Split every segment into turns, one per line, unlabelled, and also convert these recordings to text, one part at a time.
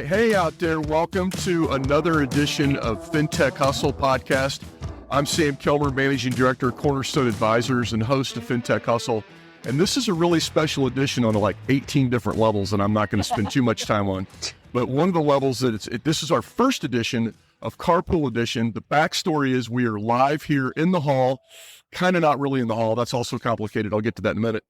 right. Hey out there. Welcome to another edition of Fintech Hustle podcast. I'm Sam Kilmer, Managing Director of Cornerstone Advisors and host of Fintech Hustle. And this is a really special edition on like 18 different levels, and I'm not going to spend too much time on. But one of the levels that this is our first edition of Carpool Edition. The backstory is we are live here in the hall, kind of not really in the hall. That's also complicated. I'll get to that in a minute.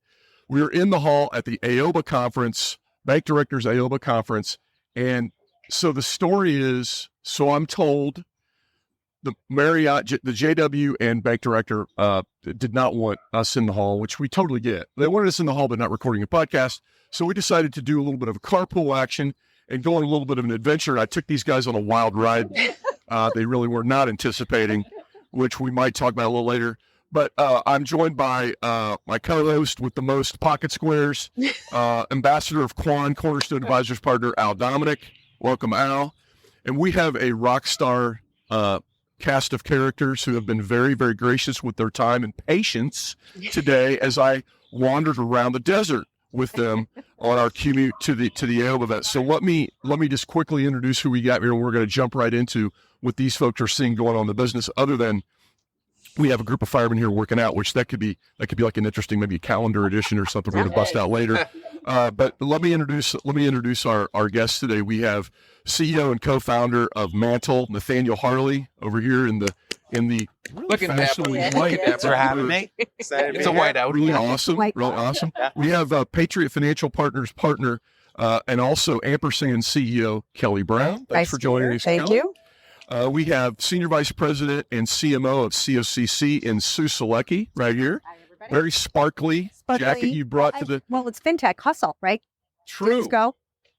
We are in the hall at the AOBA conference, Bank Directors AOBA conference. And so the story is, so I'm told the Marriott, the JW and Bank Director did not want us in the hall, which we totally get. They wanted us in the hall, but not recording a podcast. So we decided to do a little bit of a carpool action and go on a little bit of an adventure. And I took these guys on a wild ride. They really were not anticipating, which we might talk about a little later. But I'm joined by my co-host with the most pocket squares, ambassador of Quan, Cornerstone Advisors partner, Dominick. Welcome, Al. And we have a rock star cast of characters who have been very, very gracious with their time and patience today as I wandered around the desert with them on our commute to the AOBA event. So let me just quickly introduce who we got here, and we're going to jump right into what these folks are seeing going on in the business, other than we have a group of firemen here working out, which that could be like an interesting, maybe a calendar edition or something we're going to bust out later. But let me introduce our guests today. We have CEO and co-founder of Mantle, Nathaniel Harley, over here in the
Look at that.
white.
Thanks for having me. It's a white out.
Really awesome. Really awesome. We have Patriot Financial Partners partner and also Ampersand CEO Kelly Brown. Thanks for joining us.
Thank you.
We have Senior Vice President and CMO of COCC in Salecky right here.
Hi, everybody.
Very sparkly jacket you brought to the...
Well, it's Fintech Hustle, right?
True.
Let's go.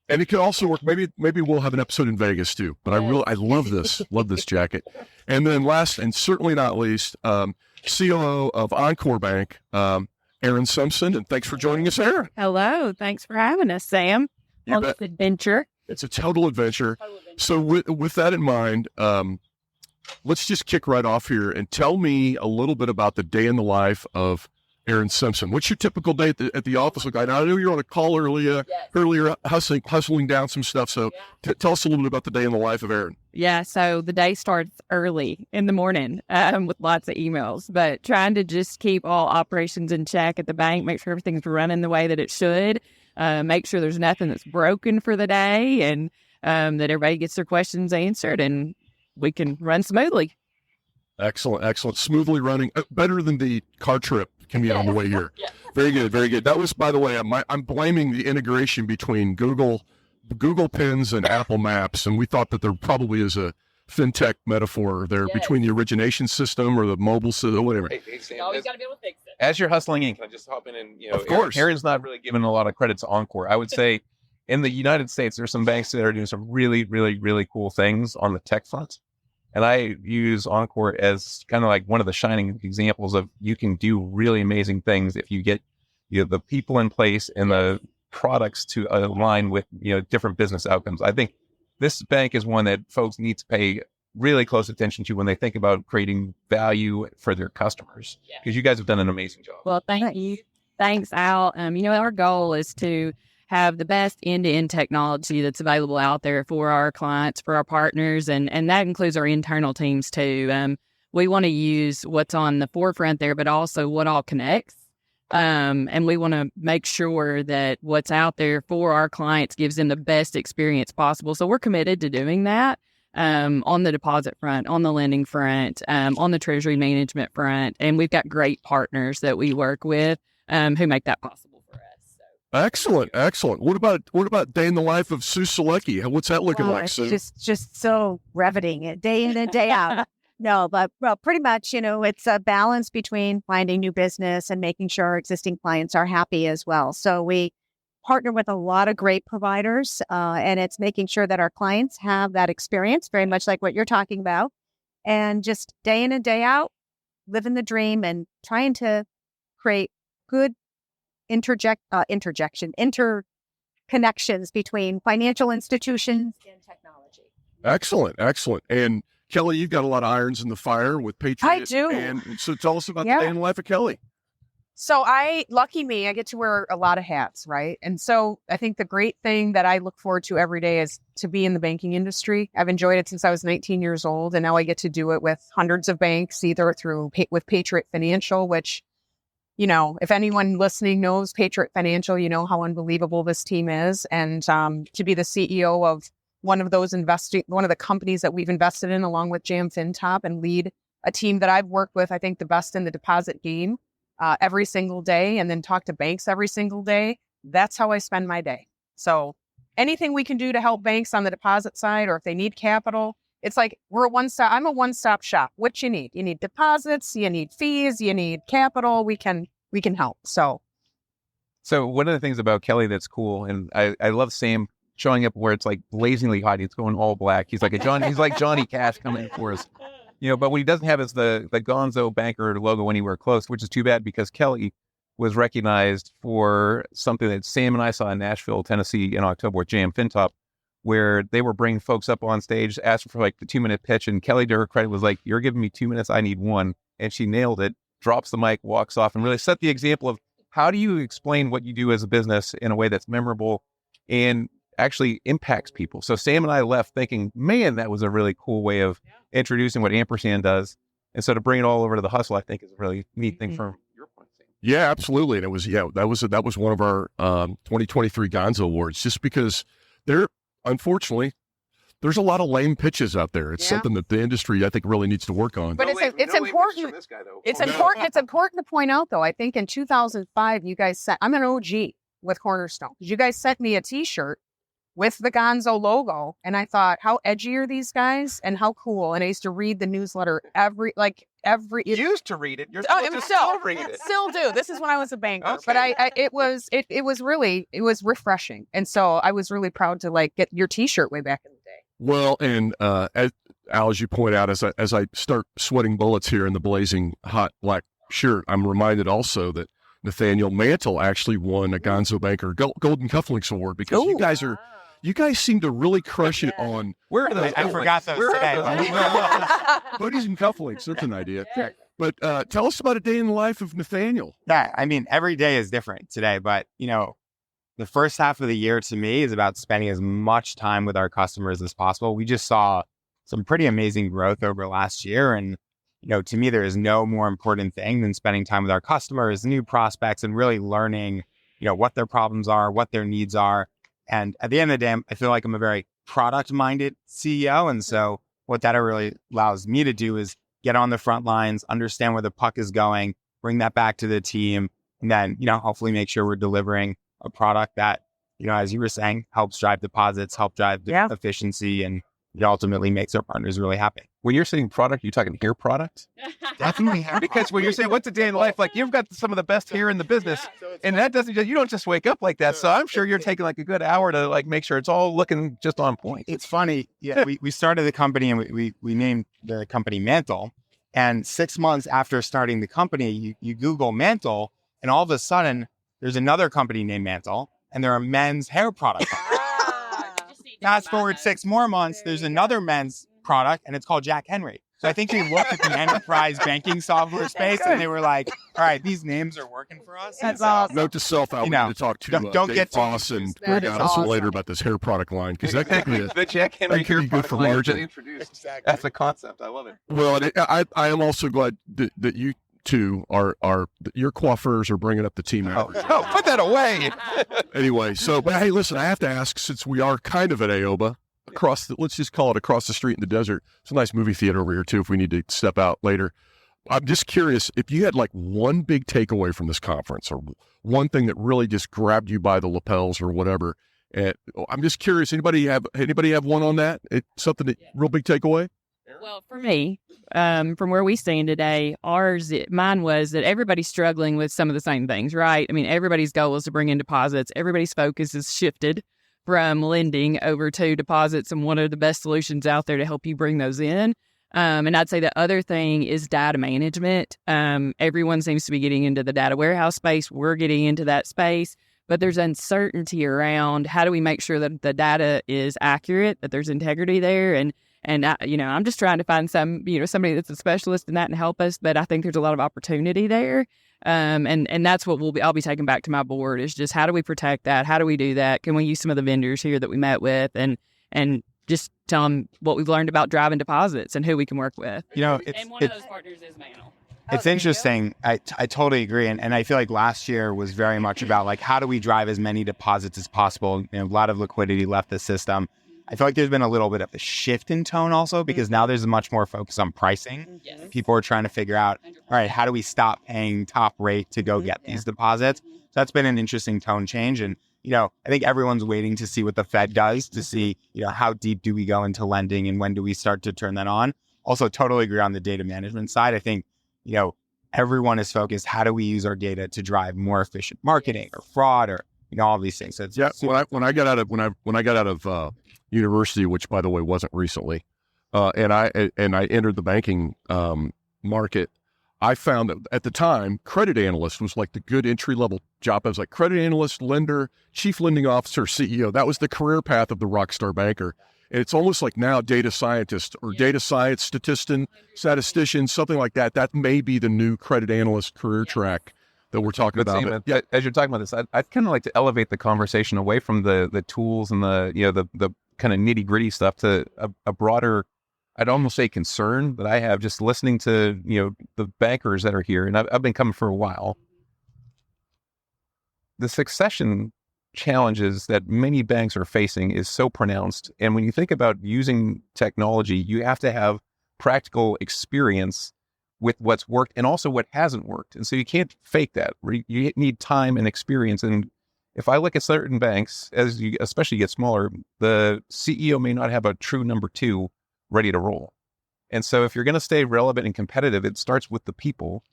And it could also work. Maybe we'll have an episode in Vegas too. But I love this. Love this jacket. And then last and certainly not least, COO of Encore Bank, Erin Simpson. And thanks for joining us, Erin.
Hello. Thanks for having us, Sam, on this adventure.
It's a total adventure. So with that in mind, let's just kick right off here and tell me a little bit about the day in the life of Erin Simpson. What's your typical day at the office look like? I know you're on a call earlier hustling down some stuff. So tell us a little bit about the day in the life of Erin.
Yeah, so the day starts early in the morning with lots of emails, but trying to just keep all operations in check at the bank, make sure everything's running the way that it should, make sure there's nothing that's broken for the day, and that everybody gets their questions answered and we can run smoothly.
Excellent. Smoothly running. Better than the car trip can be on the way here. Very good. That was, by the way, I'm blaming the integration between Google Pins and Apple Maps, and we thought that there probably is a fintech metaphor there between the origination system or the mobile system, whatever.
Hey, Sam,
You always got to be able to fix it.
as you're hustling in, can I just hop in and,
Of course.
Erin's not really giving a lot of credit to Encore. I would say in the United States, there's some banks that are doing some really, really, really cool things on the tech front. And I use Encore as kind of like one of the shining examples of you can do really amazing things if you get the people in place and the products to align with different business outcomes. I think this bank is one that folks need to pay really close attention to when they think about creating value for their customers, because you guys have done an amazing job.
Well, thank you. Thanks, Al. Our goal is to have the best end-to-end technology that's available out there for our clients, for our partners, and that includes our internal teams too. We want to use what's on the forefront there, but also what all connects. And we want to make sure that what's out there for our clients gives them the best experience possible. So we're committed to doing that on the deposit front, on the lending front, on the treasury management front. And we've got great partners that we work with who make that possible.
Excellent. What about day in the life of Sue Salecky? What's that looking like, Sue?
It's just so riveting, day in and day out. No, but pretty much, it's a balance between finding new business and making sure our existing clients are happy as well. So we partner with a lot of great providers, and it's making sure that our clients have that experience, very much like what you're talking about, and just day in and day out, living the dream and trying to create good interconnections between financial institutions and technology.
Excellent. And Kelly, you've got a lot of irons in the fire with Patriot.
I do.
And so tell us about the day in the life of Kelly.
So lucky me, I get to wear a lot of hats, right? And so I think the great thing that I look forward to every day is to be in the banking industry. I've enjoyed it since I was 19 years old, and now I get to do it with hundreds of banks, either with Patriot Financial, which, if anyone listening knows Patriot Financial, you know how unbelievable this team is. And to be the CEO of one of the companies that we've invested in, along with Jam FinTop, and lead a team that I've worked with, I think the best in the deposit game, every single day, and then talk to banks every single day. That's how I spend my day. So anything we can do to help banks on the deposit side, or if they need capital, it's like I'm a one-stop shop. What you need? You need deposits, you need fees, you need capital. We can help. So
one of the things about Kelly that's cool, and I love Sam showing up where it's like blazingly hot. He's going all black. He's like Johnny Cash coming for us. But what he doesn't have is the Gonzo banker logo anywhere close, which is too bad, because Kelly was recognized for something that Sam and I saw in Nashville, Tennessee in October with Jam FinTop, where they were bringing folks up on stage, asking for like the 2-minute pitch. And Kelly, to her credit, was like, "You're giving me 2 minutes. I need one." And she nailed it, drops the mic, walks off, and really set the example of how do you explain what you do as a business in a way that's memorable and actually impacts people. So Sam and I left thinking, man, that was a really cool way of introducing what Ampersand does. And so to bring it all over to the hustle, I think is a really neat thing from your point of view.
Yeah, absolutely. And that was one of our 2023 Gonzo Awards, just because unfortunately, there's a lot of lame pitches out there. It's something that the industry, I think, really needs to work on.
But it's important. It's important to point out, though. I think in 2005, you guys I'm an OG with Cornerstone. You guys sent me a T-shirt with the Gonzo logo, and I thought, how edgy are these guys, and how cool. And I used to read the newsletter every.
You used to read it. You're supposed to still read it.
Still do. This is when I was a banker.
Okay.
But it was refreshing, and so I was really proud to get your T-shirt way back in the day.
Well, and as you point out, as I start sweating bullets here in the blazing hot black shirt, I'm reminded also that Nathaniel Mantle actually won a Gonzo Banker Golden Cufflinks Award, because you guys seem to really crush it on.
Where are those?
I forgot those today.
Hoodies and cufflinks. That's an idea. But tell us about a day in the life of Nathaniel.
Yeah, I mean, every day is different today, but the first half of the year to me is about spending as much time with our customers as possible. We just saw some pretty amazing growth over last year, and to me, there is no more important thing than spending time with our customers, new prospects, and really learning, what their problems are, what their needs are. And at the end of the day, I feel like I'm a very product-minded CEO. And so what that really allows me to do is get on the front lines, understand where the puck is going, bring that back to the team, and then, hopefully make sure we're delivering a product that, as you were saying, helps drive deposits, help drive efficiency, and it ultimately makes our partners really happy.
When you're saying product, you're talking hair product?
Definitely hair.
Because when you're saying what's a day in life, like you've got some of the best hair in the business, and that you don't just wake up like that. So I'm sure you're taking like a good hour to make sure it's all looking just on point.
It's funny. Yeah, we started the company, and we named the company Mantle. And 6 months after starting the company, you Google Mantle, and all of a sudden there's another company named Mantle, and there are men's hair products. Fast forward 6 more months, there's another men's product, and it's called Jack Henry. So I think they looked at the enterprise banking software space, and they were like, all right, these names are working for us.
That's awesome.
Note to self, I want to talk to
don't
Dave
get
Foss and Greg Adelson later about this hair product line, because that could be
the Jack Henry hair
good for margin.
Introduced. Exactly. That's a concept. I love it.
Well, I am also glad that you two are your coiffeurs are bringing up the team average.
Oh, put that away.
Anyway, but hey, listen, I have to ask, since we are kind of at AOBA, let's just call it across the street in the desert. It's a nice movie theater over here too, if we need to step out later. I'm just curious if you had one big takeaway from this conference, or one thing that really just grabbed you by the lapels or whatever. And I'm just curious, anybody have one on that? It's something that real big takeaway?
Well, for me, from where we stand today, mine was that everybody's struggling with some of the same things, right? I mean, everybody's goal is to bring in deposits. Everybody's focus is shifted from lending over to deposits, and what are the best solutions out there to help you bring those in. And I'd say the other thing is data management. Everyone seems to be getting into the data warehouse space. We're getting into that space, but there's uncertainty around how do we make sure that the data is accurate, that there's integrity there. And I'm just trying to find somebody that's a specialist in that and help us. But I think there's a lot of opportunity there. And that's what I'll be taking back to my board is just how do we protect that? How do we do that? Can we use some of the vendors here that we met with and just tell them what we've learned about driving deposits and who we can work with?
And
one of those partners is Mantle.
It's interesting. I totally agree. And I feel like last year was very much about like, how do we drive as many deposits as possible? A lot of liquidity left the system. I feel like there's been a little bit of a shift in tone also because now there's much more focus on pricing.
Yes.
People are trying to figure out, all right, how do we stop paying top rate to go get these deposits? So that's been an interesting tone change. And, I think everyone's waiting to see what the Fed does to see, how deep do we go into lending and when do we start to turn that on? Also, totally agree on the data management side. I think, everyone is focused. How do we use our data to drive more efficient marketing or fraud or, all of these things? So it's
when I got out of university, which by the way wasn't recently, and I entered the banking market, I found that at the time, credit analyst was like the good entry level job. I was like credit analyst, lender, chief lending officer, CEO. That was the career path of the rock star banker. And it's almost like now data scientist or data science statistician, something like that. That may be the new credit analyst career track that we're talking about.
Sam, as you're talking about this, I'd kind of like to elevate the conversation away from the tools and the kind of nitty gritty stuff to a broader, I'd almost say concern that I have just listening to, the bankers that are here. And I've been coming for a while. The succession challenges that many banks are facing is so pronounced. And when you think about using technology, you have to have practical experience with what's worked and also what hasn't worked. And so you can't fake that. You need time and experience. And if I look at certain banks, as you especially get smaller, the CEO may not have a true number two ready to roll. And so if you're going to stay relevant and competitive, it starts with the people.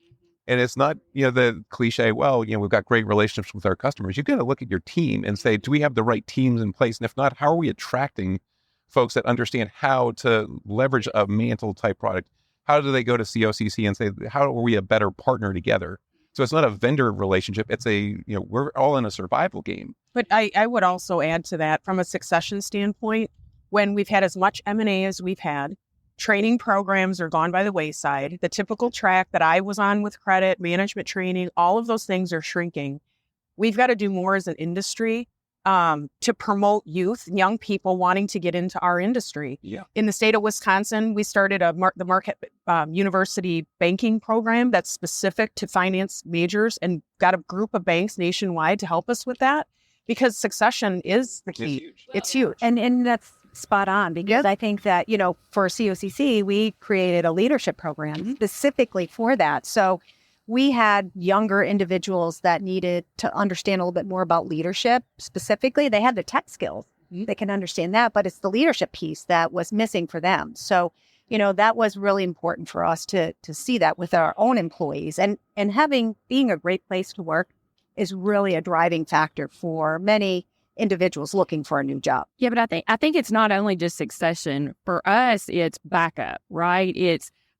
And it's not, the cliche, we've got great relationships with our customers. You've got to look at your team and say, do we have the right teams in place? And if not, how are we attracting folks that understand how to leverage a Mantle type product? How do they go to COCC and say, how are we a better partner together? So it's not a vendor relationship. It's we're all in a survival game.
But I would also add to that from a succession standpoint, when we've had as much M&A as we've had, training programs are gone by the wayside. The typical track that I was on with credit, management training, all of those things are shrinking. We've got to do more as an industry to promote youth, young people wanting to get into our industry.
Yeah.
In the state of Wisconsin, we started the Marquette University banking program that's specific to finance majors and got a group of banks nationwide to help us with that because succession is the key. It's huge.
And that's spot on because I think that, for COCC, we created a leadership program specifically for that. So we had younger individuals that needed to understand a little bit more about leadership. Specifically, they had the tech skills. They can understand that, but it's the leadership piece that was missing for them. So, that was really important for us to see that with our own employees and being a great place to work is really a driving factor for many individuals looking for a new job.
Yeah, but I think it's not only just succession. For us, it's backup, right?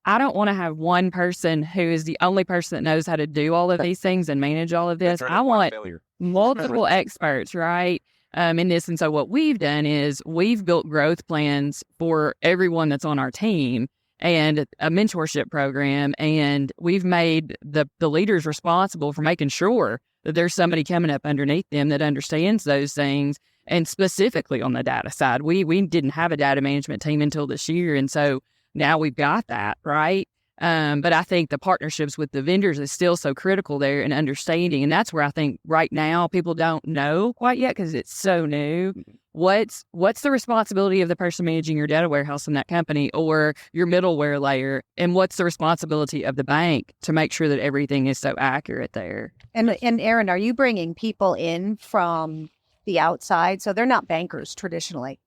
I don't want to have one person who is the only person that knows how to do all of these things and manage all of this. I want multiple experts, right, in this. And so what we've done is we've built growth plans for everyone that's on our team and a mentorship program. And we've made the leaders responsible for making sure that there's somebody coming up underneath them that understands those things. And specifically on the data side, we didn't have a data management team until this year. And so now we've got that, right? But I think the partnerships with the vendors is still so critical there and understanding. And that's where I think right now people don't know quite yet because it's so new. What's the responsibility of the person managing your data warehouse in that company or your middleware layer? And what's the responsibility of the bank to make sure that everything is so accurate there?
And Erin, are you bringing people in from the outside? So they're not bankers traditionally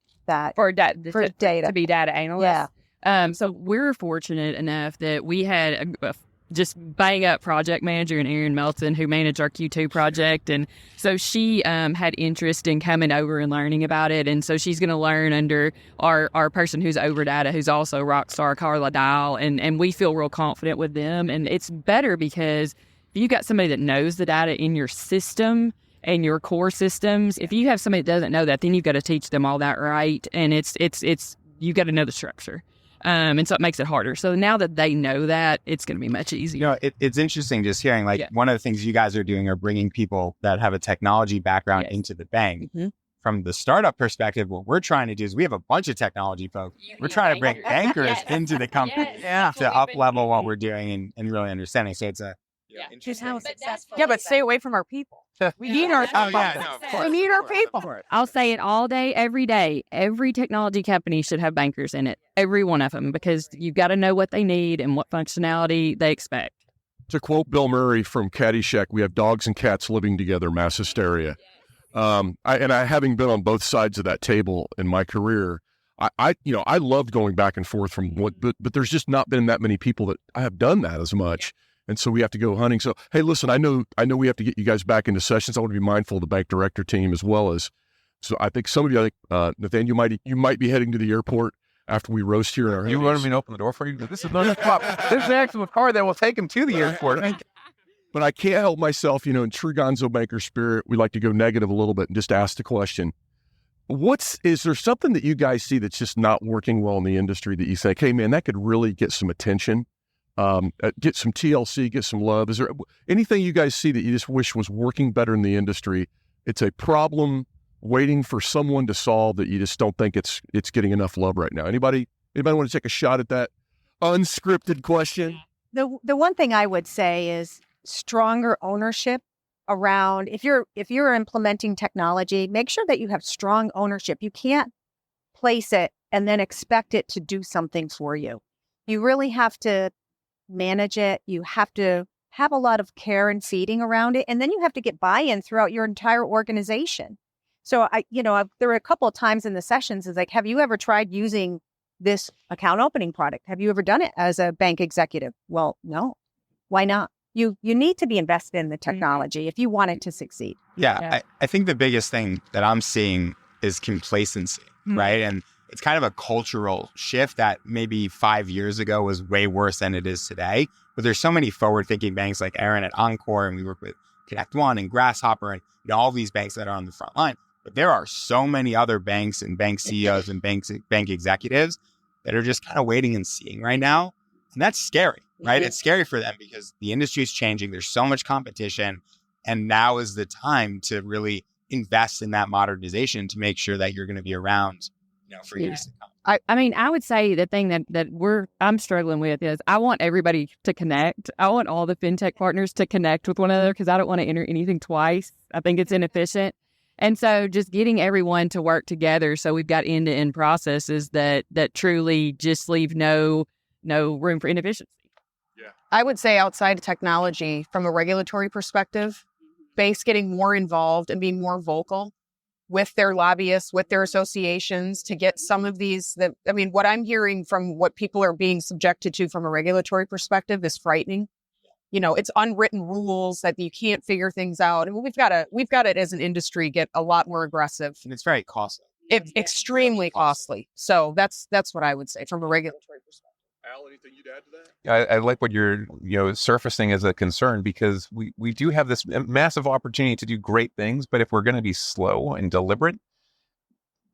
for data to be data analysts.
Yeah.
So we're fortunate enough that we had a just bang up project manager in Erin Melton who managed our Q2 project. And so she had interest in coming over and learning about it. And so she's going to learn under our person who's over data, who's also rockstar, Carla Dial. And we feel real confident with them. And it's better because if you got somebody that knows the data in your system and your core systems, if you have somebody that doesn't know that, then you've got to teach them all that right. And it's you got to know the structure. And so it makes it harder. So now that they know that, it's going to be much easier.
You know, it's interesting just hearing, like, one of the things you guys are doing are bringing people that have a technology background into the bank. From the startup perspective, what we're trying to do is we have a bunch of technology folks. We're trying to bring bankers into the company to up level what we're doing and really understanding. So it's a
But stay away from our people. We need our people. We need our people.
I'll say it all day, every day. Every technology company should have bankers in it. Every one of them, because you've got to know what they need and what functionality they expect.
To quote Bill Murray from Caddyshack, we have dogs and cats living together, mass hysteria. I having been on both sides of that table in my career, I loved going back and forth from but there's just not been that many people that I have done that as much. And so we have to go hunting. So, hey, listen, I know we have to get you guys back into sessions. I want to be mindful of the bank director team as well as, so I think some of you, Nathaniel, you might be heading to the airport after we roast here in our
You wanted me to open the door for you? This is not a pop. This is an actual car that will take him to the airport.
But I can't help myself, in true Gonzo banker spirit, we like to go negative a little bit and just ask the question, is there something that you guys see that's just not working well in the industry that you think, hey, man, that could really get some attention, get some TLC, get some love? Is there anything you guys see that you just wish was working better in the industry? It's a problem waiting for someone to solve that you just don't think it's getting enough love right now. Anybody want to take a shot at that unscripted question?
The one thing I would say is stronger ownership around, if you're implementing technology, make sure that you have strong ownership. You can't place it and then expect it to do something for you. You really have to manage it. You have to have a lot of care and feeding around it. And then you have to get buy-in throughout your entire organization. So there were a couple of times in the sessions, it's like, have you ever tried using this account opening product? Have you ever done it as a bank executive? Well, no. Why not? You need to be invested in the technology if you want it to succeed.
I think the biggest thing that I'm seeing is complacency, right? And it's kind of a cultural shift that maybe 5 years ago was way worse than it is today. But there's so many forward-thinking banks like Erin at Encore, and we work with Connect One and Grasshopper and all these banks that are on the front line. But there are so many other banks and bank CEOs and bank executives that are just kind of waiting and seeing right now. And that's scary, right? It's scary for them because the industry is changing. There's so much competition. And now is the time to really invest in that modernization to make sure that you're going to be around, for years to come.
I would say the thing that I'm struggling with is I want everybody to connect. I want all the fintech partners to connect with one another because I don't want to enter anything twice. I think it's inefficient. And so just getting everyone to work together so we've got end-to-end processes that truly just leave no room for inefficiency.
I would say outside of technology, from a regulatory perspective, banks getting more involved and being more vocal with their lobbyists, with their associations to get some of these, what I'm hearing from what people are being subjected to from a regulatory perspective is frightening. It's unwritten rules that you can't figure things out. And we've got to, as an industry, get a lot more aggressive.
And it's very costly.
It's extremely costly. So that's what I would say from a regulatory perspective.
Al, anything you'd add to that?
I like what you're surfacing as a concern because we do have this massive opportunity to do great things, but if we're going to be slow and deliberate,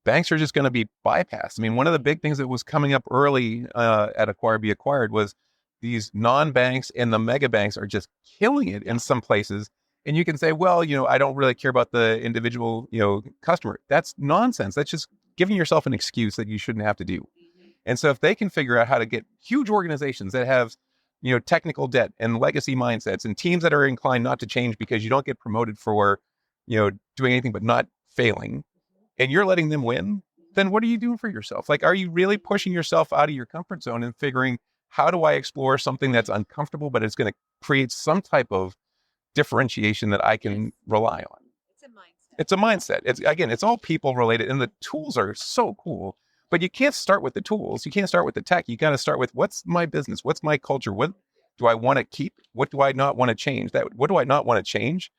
banks are just going to be bypassed. One of the big things that was coming up early at Acquire Be Acquired was these non-banks and the mega banks are just killing it in some places. And you can say, well, I don't really care about the individual, customer. That's nonsense. That's just giving yourself an excuse that you shouldn't have to do. And so if they can figure out how to get huge organizations that have, technical debt and legacy mindsets and teams that are inclined not to change because you don't get promoted for, doing anything but not failing, and you're letting them win, then what are you doing for yourself? Like, are you really pushing yourself out of your comfort zone and figuring, how do I explore something that's uncomfortable, but it's going to create some type of differentiation that I can rely on? It's a mindset. It's all people related, and the tools are so cool. But you can't start with the tools. You can't start with the tech. You got to start with what's my business? What's my culture? What do I want to keep? What do I not want to change? What do I not want to change?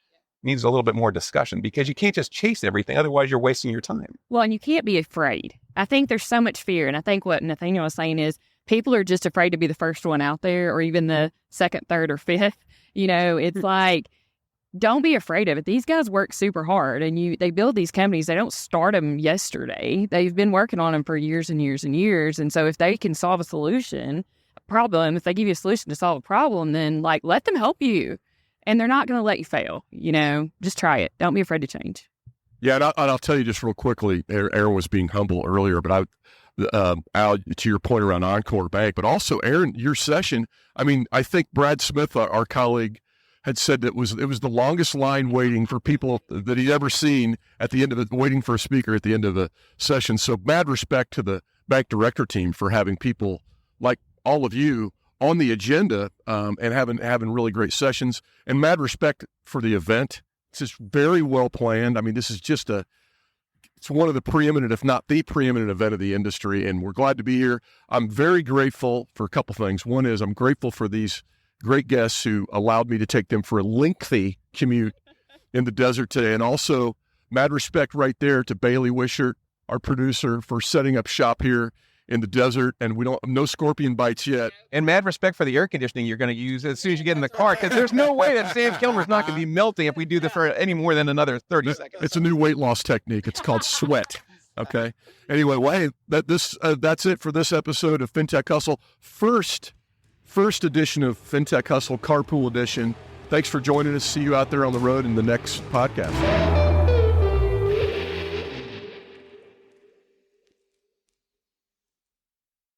Needs a little bit more discussion because you can't just chase everything. Otherwise, you're wasting your time.
Well, and you can't be afraid. I think there's so much fear. And I think what Nathaniel was saying is people are just afraid to be the first one out there or even the second, third, or fifth. It's like don't be afraid of it. These guys work super hard, and they build these companies. They don't start them yesterday. They've been working on them for years and years and years. And so if they can solve a problem, if they give you a solution to solve a problem, then like let them help you, and they're not going to let you fail. Just try it. Don't be afraid to change.
Yeah, and I'll tell you just real quickly. Erin was being humble earlier, but Al, to your point around Encore Bank, but also Erin, your session. I mean, I think Brad Smith, our colleague, had said that it was the longest line waiting for people that he'd ever seen at the end of it, waiting for a speaker at the end of the session. So mad respect to the bank director team for having people like all of you on the agenda and having really great sessions, and mad respect for the event. It's just very well planned. I mean, this is just it's one of the preeminent, if not the preeminent event of the industry, and we're glad to be here. I'm very grateful for a couple things. One is I'm grateful for these great guests who allowed me to take them for a lengthy commute in the desert today. And also mad respect right there to Bailey Wishart, our producer, for setting up shop here in the desert. And no scorpion bites yet.
And mad respect for the air conditioning you're going to use as soon as you get in the car, because there's no way that Sam Kilmer's not going to be melting if we do this for any more than another 30 seconds.
It's a new weight loss technique. It's called sweat. Okay. Anyway, well, hey, that's it for this episode of Fintech Hustle. First edition of Fintech Hustle, Carpool Edition. Thanks for joining us. See you out there on the road in the next podcast.